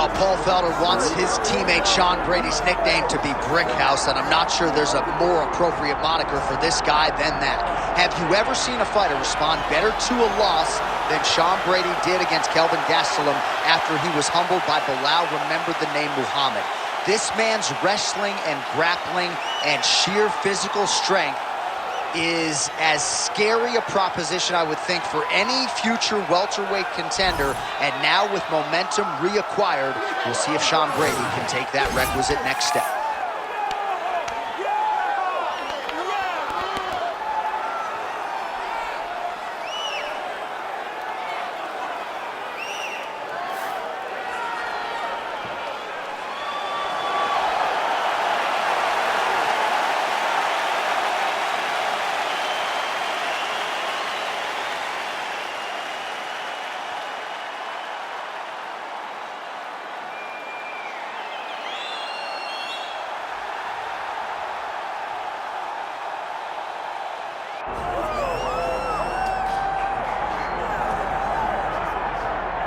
Well, Paul Felder wants his teammate Sean Brady's nickname to be Brickhouse, and I'm not sure there's a more appropriate moniker for this guy than that. Have you ever seen a fighter respond better to a loss than Sean Brady did against Kelvin Gastelum after he was humbled by Bilal remembered the name Muhammad? This man's wrestling and grappling and sheer physical strength is as scary a proposition, I would think, for any future welterweight contender. And now with momentum reacquired, we'll see if Sean Brady can take that requisite next step.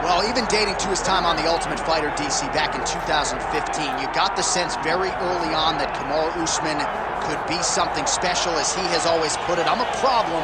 Well, even dating to his time on The Ultimate Fighter, DC, back in 2015, you got the sense very early on that Kamaru Usman could be something special. As he has always put it, I'm a problem.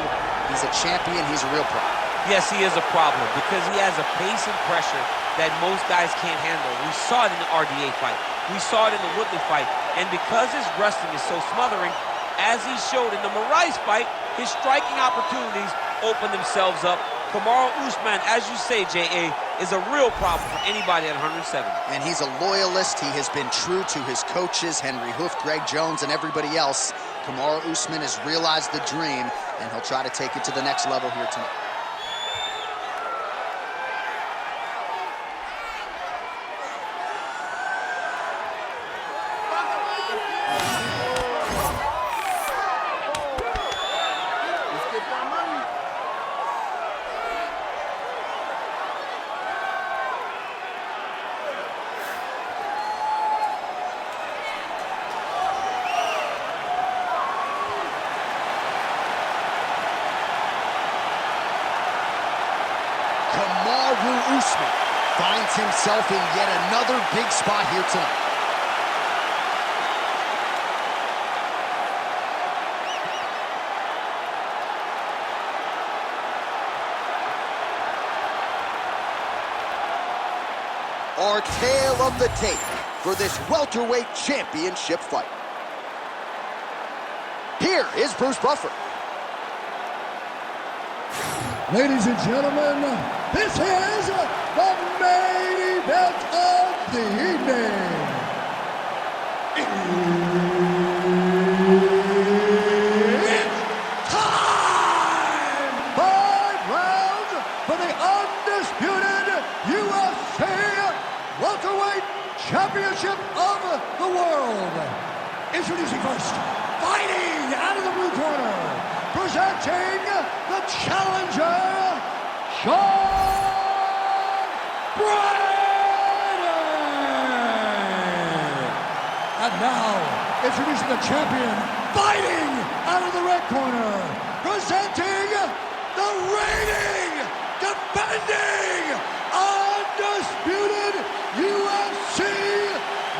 He's a champion. He's a real problem. Yes, he is a problem because he has a pace and pressure that most guys can't handle. We saw it in the RDA fight. We saw it in the Woodley fight. And because his wrestling is so smothering, as he showed in the Moraes fight, his striking opportunities opened themselves up. Kamaru Usman, as you say, J.A., is a real problem for anybody at 107. And he's a loyalist. He has been true to his coaches, Henry Hooft, Greg Jones, and everybody else. Kamaru Usman has realized the dream, and he'll try to take it to the next level here tonight. Kamaru Usman finds himself in yet another big spot here tonight. Our tale of the tape for this welterweight championship fight. Here is Bruce Buffer. Ladies and gentlemen, this is the main event of the evening. It's time! 5 rounds for the undisputed UFC Welterweight Championship of the World. Introducing first, fighting out of the blue corner, presenting the challenger, Sean Brady! And now, introducing the champion, fighting out of the red corner, presenting the reigning, defending, undisputed UFC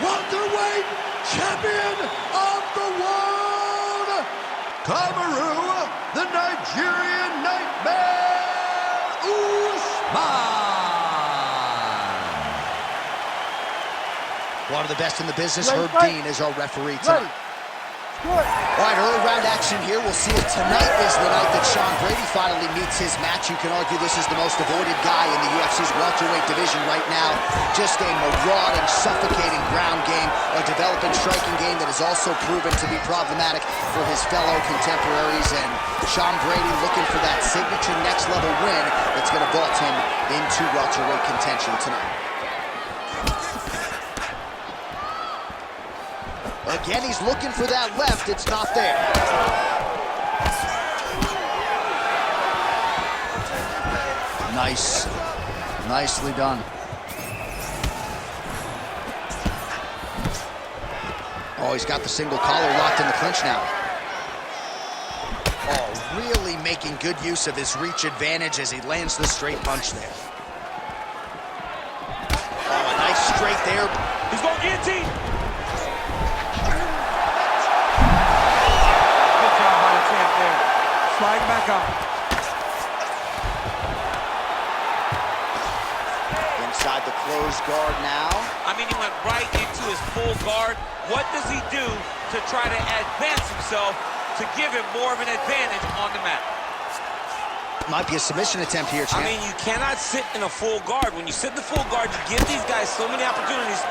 welterweight champion of the world, Kamaru, the Nigerian Nightmare, Usman. One of the best in the business, Herb Dean, is our referee tonight. All right, early round action here. We'll see if tonight is the night that Sean Brady finally meets his match. You can argue this is the most avoided guy in the UFC's welterweight division right now. Just a marauding, suffocating ground game, a developing striking game that has also proven to be problematic for his fellow contemporaries. And Sean Brady looking for that signature next-level win that's going to vault him into welterweight contention tonight. Again, he's looking for that left. It's not there. Nice. Nicely done. Oh, he's got the single collar locked in the clinch now. Oh, really making good use of his reach advantage as he lands the straight punch there. Oh, a nice straight there. He's going guillotine. Good job by the champ there. Sliding back up. Inside the closed guard now. I mean, he went right into his full guard. What does he do to try to advance himself to give him more of an advantage on the mat? Might be a submission attempt here, champ. I mean, you cannot sit in a full guard. When you sit in the full guard, you give these guys so many opportunities.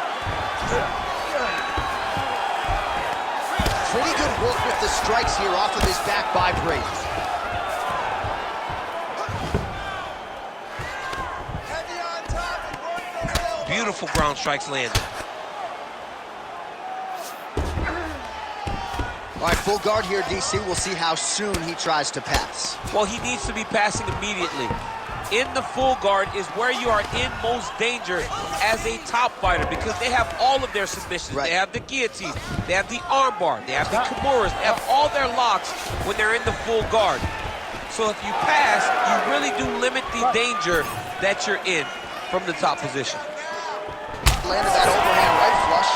Pretty good work with the strikes here off of his back by Brady. Beautiful ground strikes landed. All right, full guard here, DC. We'll see how soon he tries to pass. Well, he needs to be passing immediately. In the full guard is where you are in most danger as a top fighter because they have all of their submissions. Right. They have the guillotine, they have the armbar, they have the kimuras, they have all their locks when they're in the full guard. So if you pass, you really do limit the danger that you're in from the top position. Landed that overhand right flush.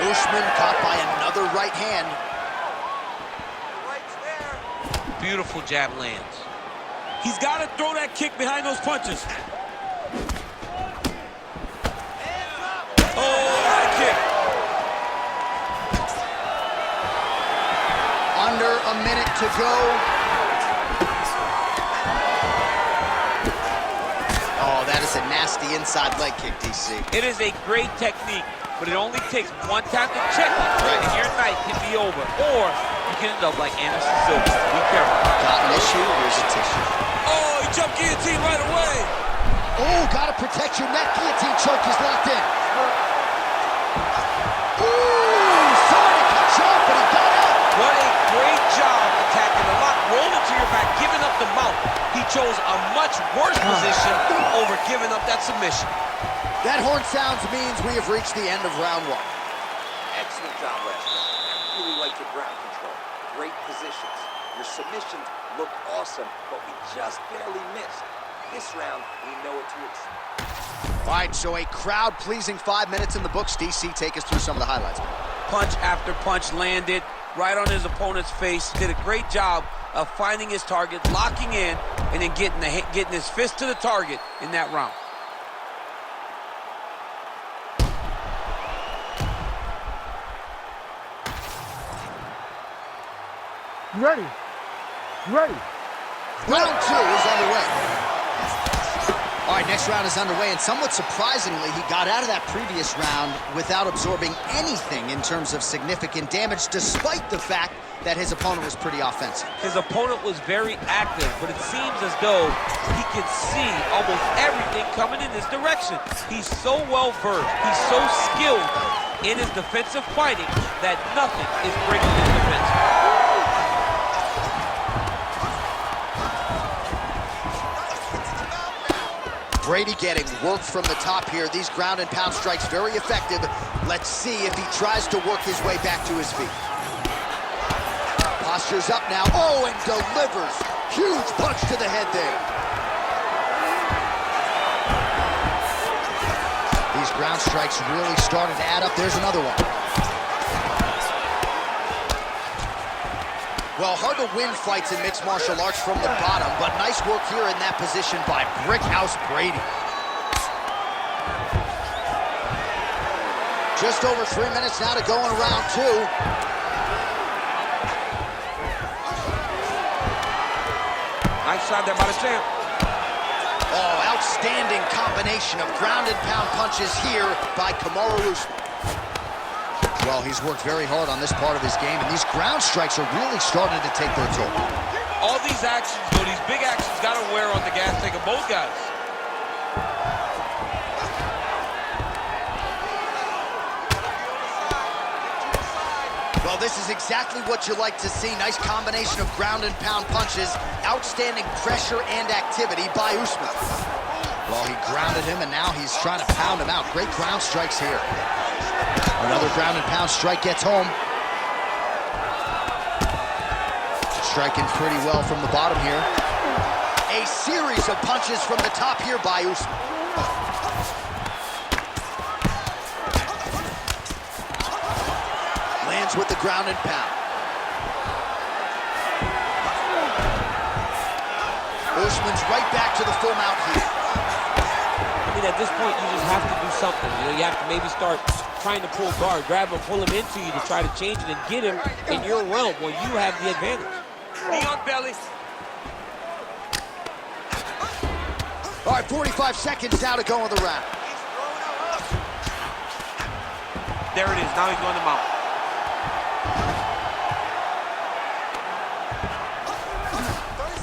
Usman caught by another right hand. Beautiful jab lands. He's got to throw that kick behind those punches. Oh, that kick. Under a minute to go. Oh, that is a nasty inside leg kick, DC. It is a great technique, but it only takes one time to check it, right, and your night can be over. Or you can end up like Anderson Silva. Be careful. Got an issue, here's a tissue. Oh, he jumped guillotine right away. Oh, gotta protect your neck. Guillotine choke is locked in. Ooh, sorry to cut you off, but he got out. What a great job attacking the lock, rolling to your back, giving up the mount. He chose a much worse position over giving up that submission. That horn sounds means we have reached the end of round one. Excellent job last round. Really liked your ground control. Great positions. Your submissions looked awesome, but we just barely missed. This round, we know what to expect. All right, so a crowd-pleasing 5 minutes in the books. DC, take us through some of the highlights. Punch after punch landed right on his opponent's face. Did a great job of finding his target, locking in, and then getting his fist to the target in that round. You ready? You ready? Round two is underway. All right, next round is underway, and somewhat surprisingly, he got out of that previous round without absorbing anything in terms of significant damage, despite the fact that his opponent was pretty offensive. His opponent was very active, but it seems as though he can see almost everything coming in this direction. He's so well-versed, he's so skilled in his defensive fighting that nothing is breaking his defense. Brady getting work from the top here. These ground and pound strikes very effective. Let's see if he tries to work his way back to his feet. Posture's up now. Oh, and delivers. Huge punch to the head there. These ground strikes really started to add up. There's another one. Well, hard to win fights in mixed martial arts from the bottom, but nice work here in that position by Brickhouse Brady. Just over 3 minutes now to go in round two. Nice shot there by the champ. Oh, outstanding combination of ground and pound punches here by Kamaru Usman. Well, he's worked very hard on this part of his game, and these ground strikes are really starting to take their toll. All these actions, though, these big actions got to wear on the gas tank of both guys. Well, this is exactly what you like to see. Nice combination of ground and pound punches. Outstanding pressure and activity by Usman. Well, he grounded him, and now he's trying to pound him out. Great ground strikes here. Another ground and pound strike gets home. Striking pretty well from the bottom here. A series of punches from the top here by Usman. lands with the ground and pound. Usman's right back to the full mount here. I mean, at this point, you just have to do something. You know, you have to maybe start trying to pull guard, grab him, pull him into you to try to change it and get him in your realm where you have the advantage. Knee on belly. All right, 45 seconds now to go in the round. There it is. Now he's going to mount.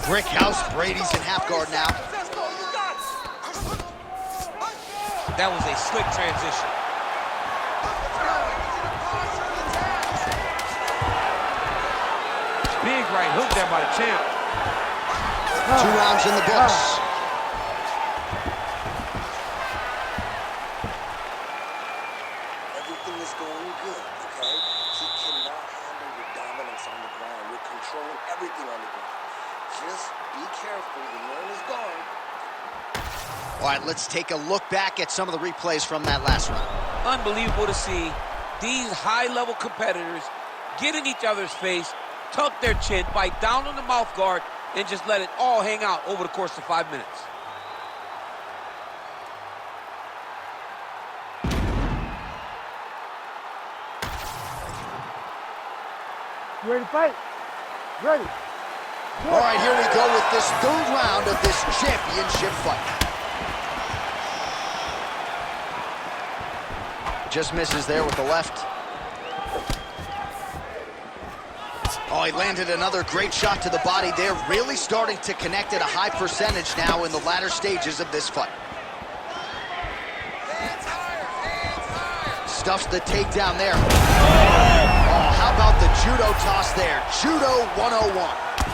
Brick house, Brady's in half guard now. That was a slick transition. Big right hook there by the champ. 2 rounds in the books. Everything is going good, okay? He cannot handle your dominance on the ground. You're controlling everything on the ground. Just be careful. You learn his guard. All right, let's take a look back at some of the replays from that last round. Unbelievable to see these high-level competitors get in each other's face, tuck their chin, bite down on the mouth guard, and just let it all hang out over the course of 5 minutes. You ready to fight? Ready. All right, here we go with this 3rd round of this championship fight. Just misses there with the left. Oh, he landed another great shot to the body there. Really starting to connect at a high percentage now in the latter stages of this fight. Stuffs the takedown there. Oh, how about the judo toss there? Judo 101.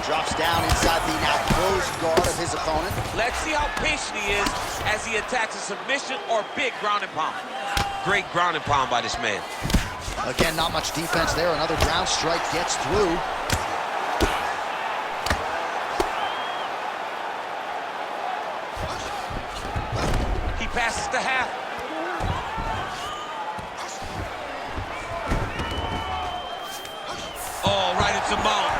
Drops down inside the now closed guard of his opponent. Let's see how patient he is as he attacks a submission or big ground and pound. Great ground and pound by this man. Again, not much defense there. Another ground strike gets through. He passes to half. Oh, right into mount.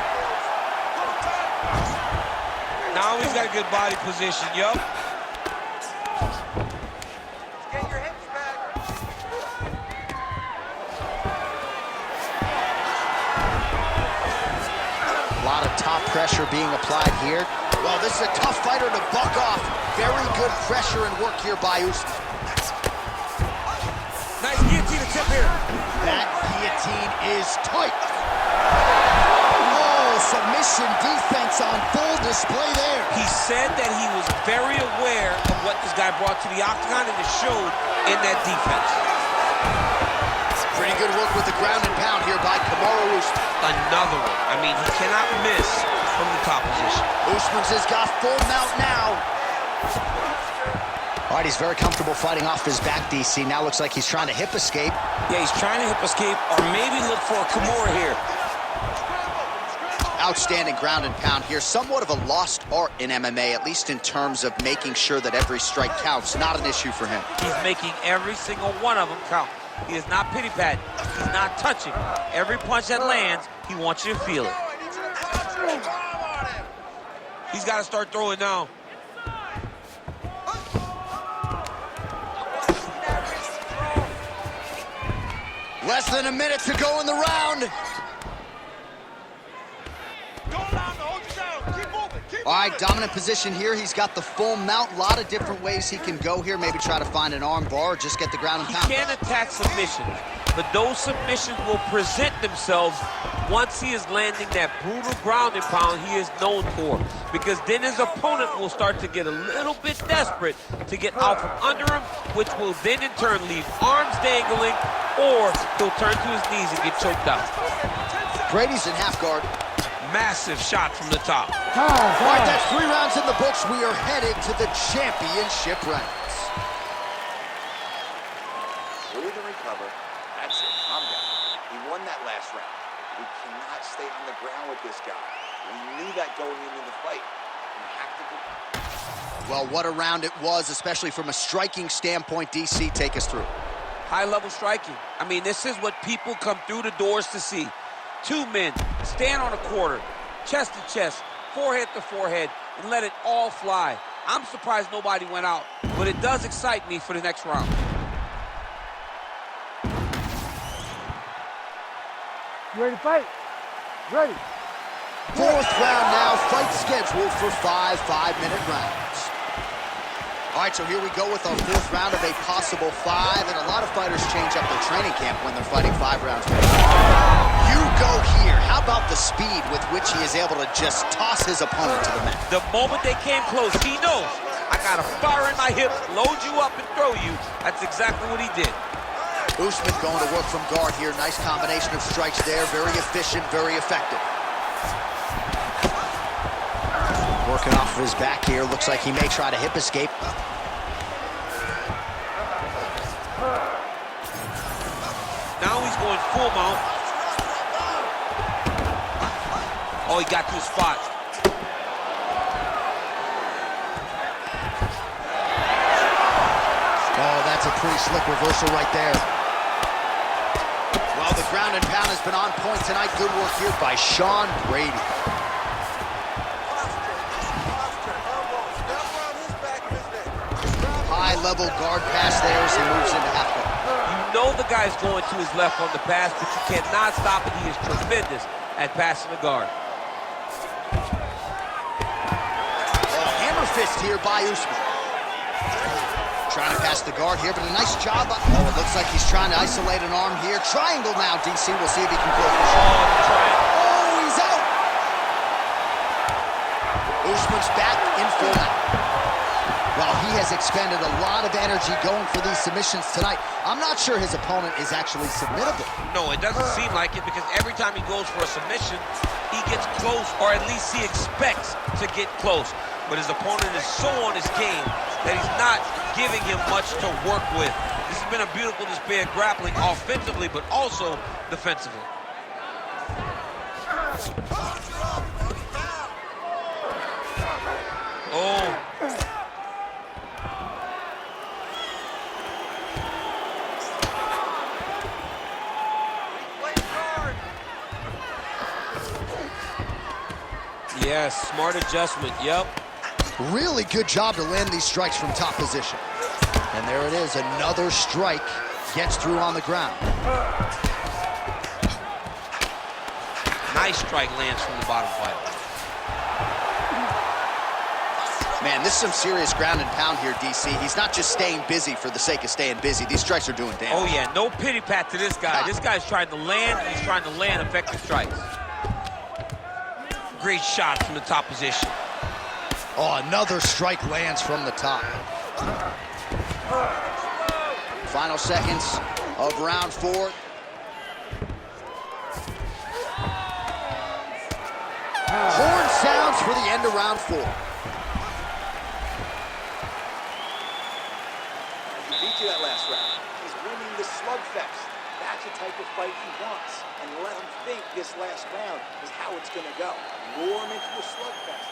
Now he's got a good body position, yup. Get your hips back. A lot of top pressure being applied here. Well, this is a tough fighter to buck off. Very good pressure and work here by Usman. Nice guillotine attempt here. That guillotine is tight. Oh, submission defense on full display there. He said that he was very aware of what this guy brought to the octagon, and it showed in that defense. Pretty good work with the ground and pound here by Kamaru Usman. Another one. I mean, he cannot miss from the top position. Usman's has got full mount now. All right, he's very comfortable fighting off his back, DC. Now looks like he's trying to hip escape. Yeah, he's trying to hip escape or maybe look for a Kimura here. Outstanding ground and pound here. Somewhat of a lost art in MMA, at least in terms of making sure that every strike counts. Not an issue for him. He's making every single one of them count. He is not pity-patting. He's not touching. Every punch that lands, he wants you to feel it. He's got to start throwing now. Less than a minute to go in the round. All right, dominant position here. He's got the full mount. A lot of different ways he can go here. Maybe try to find an arm bar or just get the ground and pound. He can attack submissions, but those submissions will present themselves once he is landing that brutal ground and pound he is known for. Because then his opponent will start to get a little bit desperate to get out from under him, which will then in turn leave arms dangling, or he'll turn to his knees and get choked out. Brady's in half guard. Massive shot from the top. All right, that's 3 rounds in the books. We are headed to the championship rounds. Breathe and recover. That's it. Calm down. He won that last round. We cannot stay on the ground with this guy. We knew that going into the fight. We have to go. Well, what a round it was, especially from a striking standpoint. DC, take us through. High-level striking. I mean, this is what people come through the doors to see. Two men stand on a quarter, chest to chest, forehead to forehead, and let it all fly. I'm surprised nobody went out, but it does excite me for the next round. You ready to fight? Ready. Fourth round now, fight scheduled for 5 5-minute rounds. All right, so here we go with our fourth round of a possible 5, and a lot of fighters change up their training camp when they're fighting 5 rounds. You go here. How about the speed with which he is able to just toss his opponent to the mat? The moment they came close, he knows, I got a fire in my hips, load you up and throw you. That's exactly what he did. Usman going to work from guard here. Nice combination of strikes there. Very efficient, very effective. Working off of his back here. Looks like he may try to hip escape. Now he's going full mount. Oh, he got to his spot. Oh, that's a pretty slick reversal right there. Well, the ground and pound has been on point tonight. Good work here by Sean Brady. High-level guard pass there as he moves into half guard. You know the guy's going to his left on the pass, but you cannot stop it. He is tremendous at passing the guard. Oh, hammer fist here by Usman. Trying to pass the guard here, but a nice job. Oh, it looks like he's trying to isolate an arm here. Triangle now, DC. We'll see if he can close the shot. Oh, he's out. Usman's back in full mount. Well, he has expended a lot of energy going for these submissions tonight. I'm not sure his opponent is actually submittable. No, it doesn't seem like it, because every time he goes for a submission, he gets close, or at least he expects to get close. But his opponent is so on his game that he's not giving him much to work with. This has been a beautiful display of grappling offensively, but also defensively. Oh. Yes, smart adjustment, yep. Really good job to land these strikes from top position. And there it is, another strike gets through on the ground. Nice strike lands from the bottom fighter. Man, this is some serious ground and pound here, DC. He's not just staying busy for the sake of staying busy. These strikes are doing damage. Oh yeah, no pity pat to this guy. This guy's trying to land, and he's trying to land effective strikes. Great shot from the top position. Oh, another strike lands from the top. Final seconds of round 4. Horn sounds for the end of round 4. He beat you that last round. He's winning the slugfest. That's the type of fight he wants. And let him think this last round is how it's going to go. Lure him into a slugfest.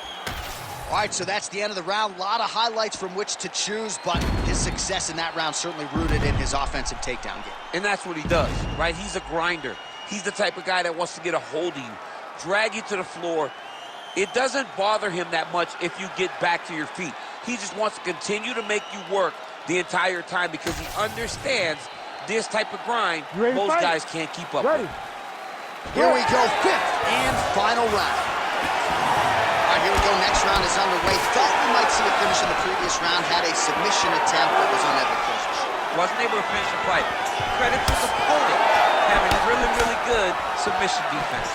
All right, so that's the end of the round. A lot of highlights from which to choose, but his success in that round certainly rooted in his offensive takedown game. And that's what he does, right? He's a grinder. He's the type of guy that wants to get a hold of you, drag you to the floor. It doesn't bother him that much if you get back to your feet. He just wants to continue to make you work the entire time, because he understands this type of grind most guys can't keep up with. Here we go, 5th and final round. All right, here we go. Next round is underway. Thought we might see a finish in the previous round. Had a submission attempt that was unable to close the shot. Wasn't able to finish the fight. Credit to his opponent having really, really good submission defense.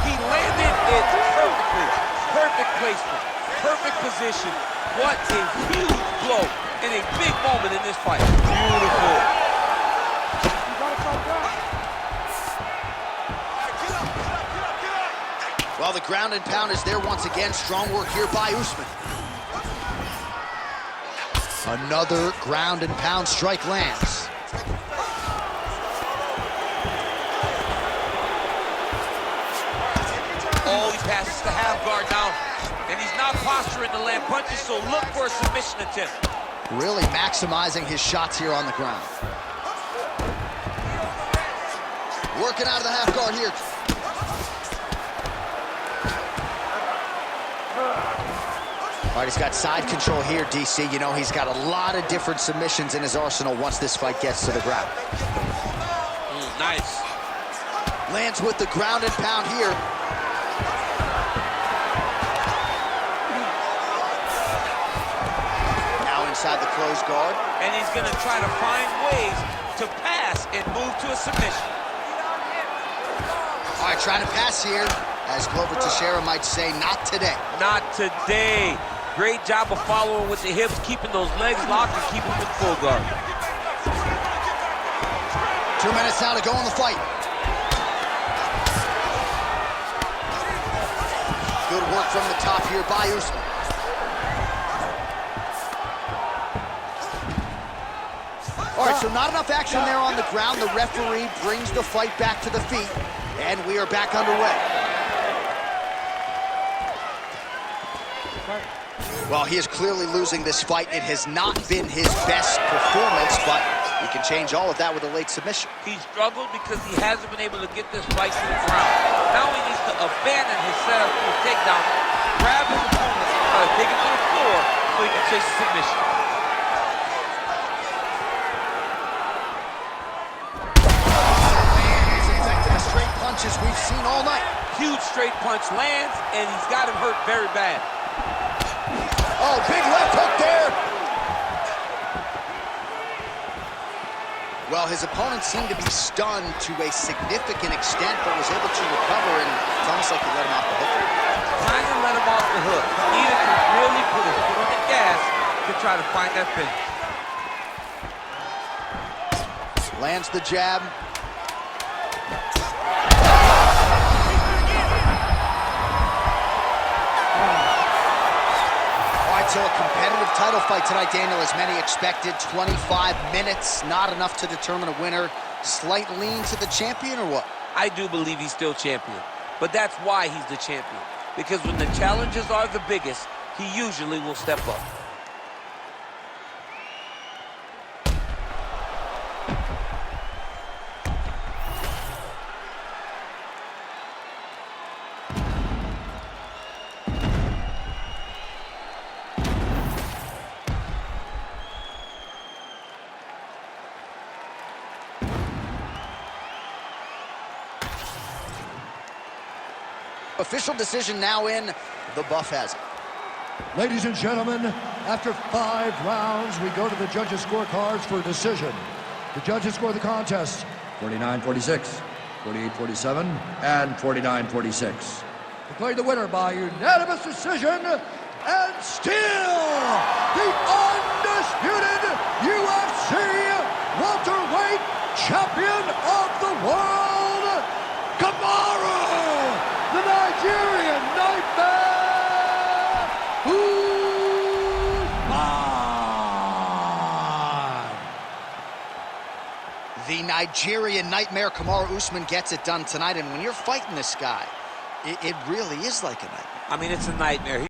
He landed it perfectly. Perfect placement. Perfect position. What a huge blow in a big moment in this fight. Beautiful. Well, the ground and pound is there once again. Strong work here by Usman. Another ground and pound strike lands. Oh, he passes the half guard now. And he's not posturing to land punches, so look for a submission attempt. Really maximizing his shots here on the ground. Working out of the half guard here. All right, he's got side control here, DC. You know, he's got a lot of different submissions in his arsenal once this fight gets to the ground. Nice. Lands with the ground and pound here. Now inside the closed guard. And he's going to try to find ways to pass and move to a submission. All right, trying to pass here. As Glover Teixeira might say, not today. Not today. Great job of following with the hips, keeping those legs locked and keeping them in full guard. 2 minutes now to go in the fight. Good work from the top here by Usman. All right, so not enough action there on the ground. The referee brings the fight back to the feet, and we are back underway. Well, he is clearly losing this fight. It has not been his best performance, but he can change all of that with a late submission. He struggled because he hasn't been able to get this fight to the ground. Now he needs to abandon his setup for a takedown, grab his opponent, and try to take it to the floor so he can chase the submission. He's infected the straight punches we've seen all night. Huge straight punch lands, and he's got him hurt very bad. Oh, big left hook there. Well, his opponent seemed to be stunned to a significant extent, but was able to recover, and it's almost like he let him off the hook. Trying to let him off the hook. He needed to really put his foot on the gas to try to find that finish. Lands the jab. So a competitive title fight tonight, Daniel, as many expected. 25 minutes, not enough to determine a winner. Slight lean to the champion, or what? I do believe he's still champion, but that's why he's the champion. Because when the challenges are the biggest, he usually will step up. Official decision now in. The buff has it. Ladies and gentlemen, after 5 rounds, we go to the judges' scorecards for a decision. The judges score the contest 49-46, 48-47, and 49-46. Declared the winner by unanimous decision, and still the undisputed UFC welterweight champion of the world, Kamaru, the Nigerian Nightmare Usman. The Nigerian Nightmare, Kamaru Usman, gets it done tonight. And when you're fighting this guy, it really is like a nightmare. I mean, it's a nightmare.